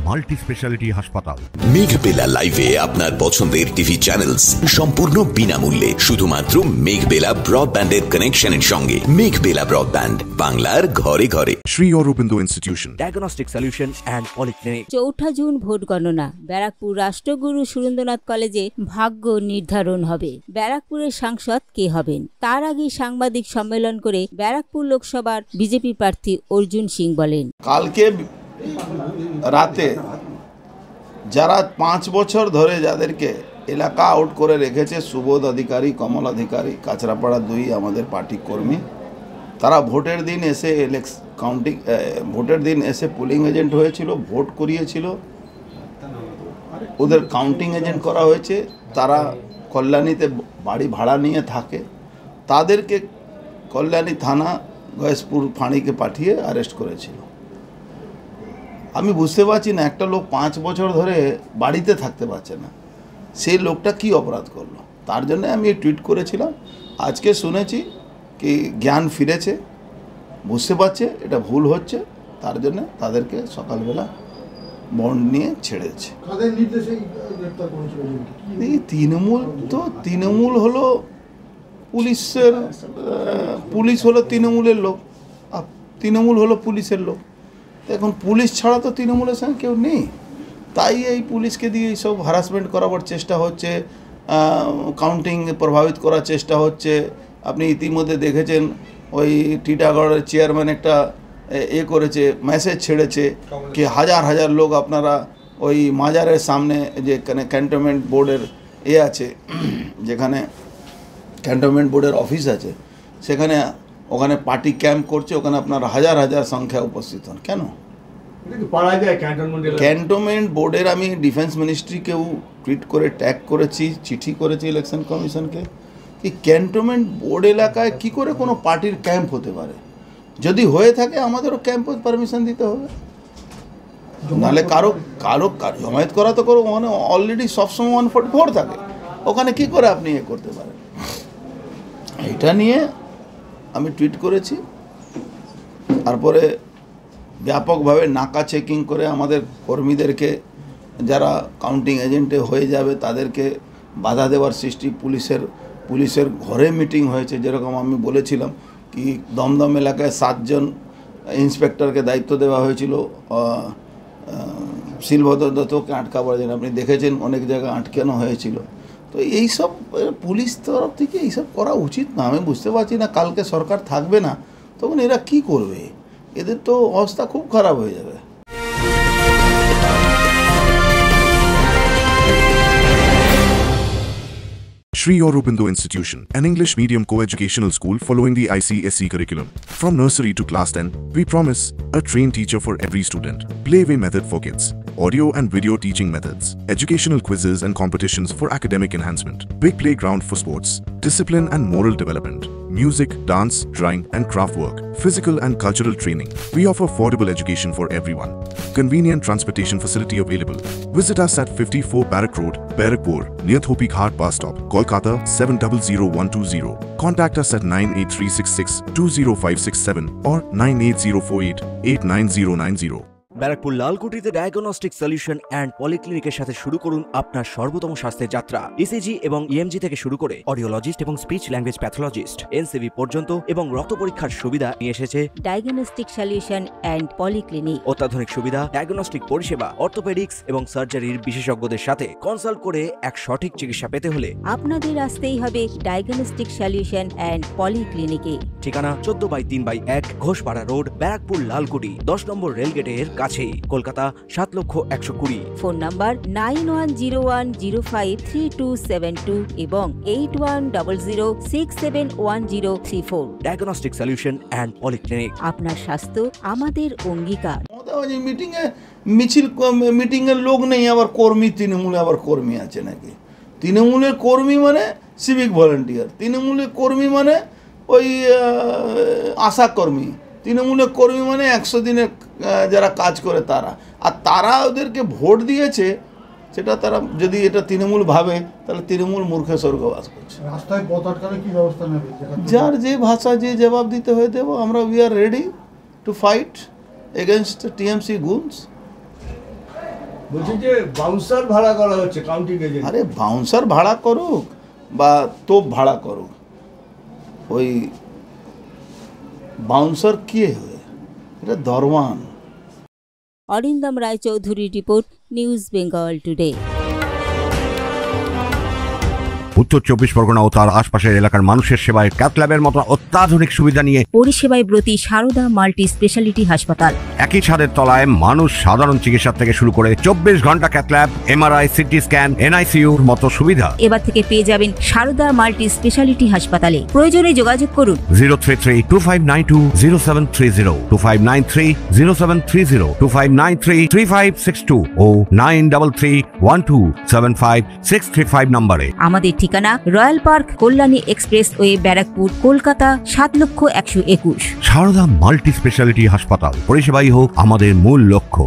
Multi speciality হাসপাতাল। মেঘবেলা লাইভে আপনার পছন্দের টিভি চ্যানেলস সম্পূর্ণ বিনামূল্যে শুধুমাত্র মেঘবেলা ব্রডব্যান্ডের কানেকশনের সঙ্গে। মেঘবেলা ব্রডব্যান্ড, বাংলার ঘরে ঘরে। Sri Aurobindo Institution, diagnostic solution and polyclinic. 4 June vote গণনা। ব্যারাকপুর রাষ্ট্রগুরু সুরেন্দ্রনাথ কলেজে ভাগ্য নির্ধারণ হবে। ব্যারাকপুরের সাংসদ কে হবেন তার আগে সাংবাদিক সম্মেলন করে ব্যারাকপুর লোকসভার বিজেপি প্রার্থী অর্জুন সিং বলেন, কালকে রাতে যারা 5 বছর ধরে যাদেরকে এলাকা আউট করে রেখেছে, সুবোধ অধিকারী, কমল অধিকারী, কাঁচরাপাড়া 2 আমাদের পার্টি কর্মী, তারা ভোটের দিন এসে ভোটের দিন এসে পোলিং এজেন্ট হয়েছিল, ভোট করিয়েছিল, ওদের কাউন্টিং এজেন্ট করা হয়েছে। তারা কল্যাণীতে বাড়ি ভাড়া নিয়ে থাকে, তাদেরকে কল্যাণী থানা গয়েশপুর ফাঁড়িকে পাঠিয়ে অ্যারেস্ট করেছিল। আমি বুঝতে পারছি না, একটা লোক 5 বছর ধরে বাড়িতে থাকতে পারছে না, সেই লোকটা কি অপরাধ করলো। তার জন্য আমি টুইট করেছিলাম। আজকে শুনেছি কি জ্ঞান ফিরেছে, বুঝতে পারছে এটা ভুল হচ্ছে, তার জন্য তাদেরকে সকালবেলা বন্ড নিয়ে ছেড়েছে। তৃণমূল হলো পুলিশ হলো তৃণমূলের লোক, আর তৃণমূল হলো পুলিশের লোক। এখন পুলিশ ছাড়া তো তৃণমূলের সঙ্গে কেউ নেই, তাই এই পুলিশকে দিয়ে এইসব হ্যারাসমেন্ট করাবার চেষ্টা হচ্ছে, কাউন্টিং প্রভাবিত করার চেষ্টা হচ্ছে। আপনি ইতিমধ্যে দেখেছেন ওই টিটাগড়ের চেয়ারম্যান একটা করেছে, মেসেজ ছেড়েছে কি হাজার হাজার লোক আপনারা ওই মাজারের সামনে যে ক্যান্টনমেন্ট বোর্ডের আছে, যেখানে ক্যান্টনমেন্ট বোর্ডের অফিস আছে, ওখানে পার্টি ক্যাম্প করছে, ওখানে আপনারা হাজার হাজার সংখ্যা উপস্থিত হন। কেন ক্যান্টনমেন্ট বোর্ডের আমি ডিফেন্স মিনিস্ট্রিকেও টুইট করে ট্যাগ করেছি, চিঠি করেছি ইলেকশন কমিশনকে, কি ক্যান্টনমেন্ট বোর্ড এলাকায় কি করে কোনো পার্টির ক্যাম্প হতে পারে। যদি হয়ে থাকে আমাদেরও ক্যাম্পে পারমিশন দিতে হবে, নাহলে কারো জমায়েত করা তো করো, ওখানে অলরেডি সবসময় 144 থাকে, ওখানে কি করে আপনি করতে পারেন। এটা নিয়ে আমি টুইট করেছি। তারপরে ব্যাপকভাবে নাকা চেকিং করে আমাদের কর্মীদেরকে, যারা কাউন্টিং এজেন্টে হয়ে যাবে তাদেরকে বাধা দেওয়ার সৃষ্টি। পুলিশের ঘরে মিটিং হয়েছে, যেরকম আমি বলেছিলাম কি দমদম এলাকায় 7 জন ইন্সপেক্টরকে দায়িত্ব দেওয়া হয়েছিল শিলভদ্র দত্তকে আটকাবার জন্য। আপনি দেখেছেন অনেক জায়গায় আটকানো হয়েছিল। তো এইসব পুলিশ তরফ থেকে এইসব করা উচিত না। আমি বুঝতে পারছি না, কালকে সরকার থাকবে না, তখন এরা কি করবে, এদের তো অবস্থা খুব খারাপ হয়ে যাবে। Sri Aurobindo Institution, an English medium co-educational school following the ICSE curriculum. From nursery to class 10, we promise a trained teacher for every student, playway method for kids, audio and video teaching methods, educational quizzes and competitions for academic enhancement, big playground for sports, discipline and moral development, music, dance, drawing and craft work, physical and cultural training. We offer affordable education for everyone. Convenient transportation facility available. Visit us at 54 Barrack Road, Barakpur, near Thopi Ghat bus stop, Kolkata 700120. Contact us at 98366 20567 or 98048 89090. Barrackpore লালকুটিতে diagnostic solution and পলিক্লিনিকের সাথে শুরু করুন আপনার সর্বোত্তম স্বাস্থ্যের যাত্রা। ECG এবং ইএমজি থেকে শুরু করে অডিওলজিস্ট এবং স্পিচ ল্যাঙ্গুয়েজ প্যাথোলজিস্ট, এনসিভি পর্যন্ত এবং রক্ত পরীক্ষার সুবিধা নিয়ে এসেছে ডায়াগনস্টিক সলিউশন অ্যান্ড পলিক্লিনিক। অত্যাধুনিক সুবিধা, ডায়াগনস্টিক পরিষেবা, অর্থোপেডিক্স এবং সার্জারির বিশেষজ্ঞদের সাথে কনসাল্ট করে এক সঠিক চিকিৎসা পেতে হলে আপনাদের আসতেই হবে ডায়াগনস্টিক সলিউশন অ্যান্ড পলিক্লিনিকে। ঠিকানা 14/3/1 ঘোষপাড়া রোড, ব্যারাকপুর লালকুটি, 10 নম্বর রেলগেটের কাছেই, কলকাতা 7,120,000। ফোন নাম্বার 9101053272 এবং 8100671034। Diagnostic solution and polyclinic. আপনার স্বাস্থ্য আমাদের অঙ্গীকার। মিটিংয়ের লোক নেই, আবার কর্মী, তৃণমূলে আবার কর্মী আছে নাকি? তৃণমূলের কর্মী মানে সিভিক ভলেন্টিয়ার, তৃণমূলের কর্মী মানে ওই আশা কর্মী, তৃণমূলের কর্মী মানে 100 দিনের যারা কাজ করে তারা। আর তারা ওদেরকে ভোট দিয়েছে, সেটা তারা যদি এটা তৃণমূল ভাবে, তাহলে তৃণমূল মূর্খে স্বর্গবাস করছে। রাস্তায় পথ আটকালে কি ব্যবস্থা নেবে? যার যে ভাষা যে জবাব দিতে হয়ে দেবো আমরা। We are ready to fight against TMC goons. বলছি যে বাউন্সার ভাড়া করা হচ্ছে কাউন্টিং এজেন্ট। আরে বাউন্সার ভাড়া করুক বা তোপ ভাড়া করুক, ওই বাউন্সার কে হয়? এটা দরওয়ান। অরিন্দম রায়চৌধুরীর রিপোর্ট, নিউজ বেঙ্গল টুডে। উত্তর 24 পরগনা ও তার আশপাশের এলাকার মানুষের সেবায় ক্যাথ ল্যাবের মতো অত্যাধুনিক সুবিধা নিয়ে পরিষেবায় ব্রতী সারদা মাল্টি স্পেশালিটি হাসপাতাল। একই ছাদের তলায় মানুষ সাধারণ চিকিৎসা থেকে শুরু করে 24 ঘন্টা cath lab, MRI, CT scan, এনআইসিইউর মতো সুবিধা এবার থেকে পেয়ে যাবেন সারদা মাল্টি স্পেশালিটি হাসপাতালে। প্রয়োজনে যোগাযোগ করুন 033-2592-0730, 2593-0730, 2593-3562 ও 9331275635 নম্বরে। আমাদের ঠিকানা royal park, Kalyani express way, Barrackpore, Kolkata ৭,১২১। সারদা মাল্টি স্পেশালিটি হাসপাতাল, পরিষেবাই হোক আমাদের মূল লক্ষ্য।